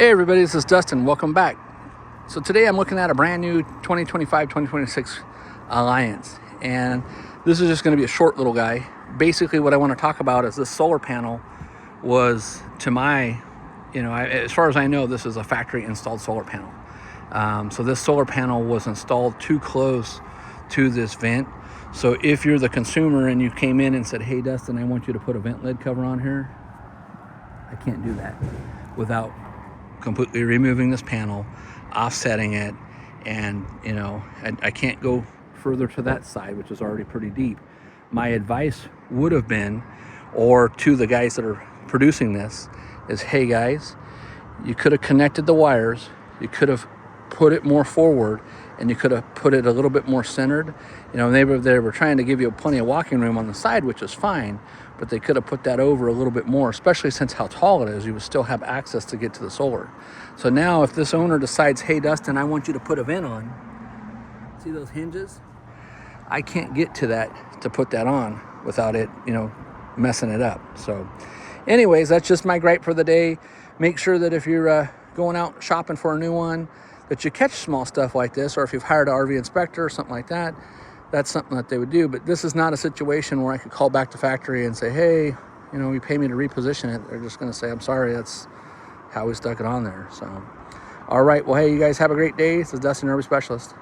Hey everybody, this is Dustin. Welcome back. So today I'm looking at a brand new 2025-2026 Alliance, and this is just going to be a short little guy. Basically what I want to talk about is this solar panel was, to my, as far as I know, this is a factory installed solar panel. So this solar panel was installed too close to this vent. So if you're the consumer and you came in and said, hey Dustin, I want you to put a vent lid cover on here, I can't do that without completely removing this panel, offsetting it, and I can't go further to that side, which is already pretty deep. My advice would have been, or to the guys that are producing this, is hey guys, you could have connected the wires, you could have put it more forward, and you could have put it a little bit more centered. They were trying to give you plenty of walking room on the side, which is fine, but they could have put that over a little bit more, especially since how tall it is. You would still have access to get to the solar. So now if this owner decides, hey Dustin, I want you to put a vent on, see those hinges? I can't get to that to put that on without it, messing it up. So anyways, that's just my gripe for the day. Make sure that if you're going out shopping for a new one, that you catch small stuff like this, or if you've hired an RV inspector or something like that, that's something that they would do. But this is not a situation where I could call back to factory and say, hey, you pay me to reposition it. They're just going to say, I'm sorry, that's how we stuck it on there. So, all right, well, hey, you guys have a great day. This is Dustin, RV Specialist.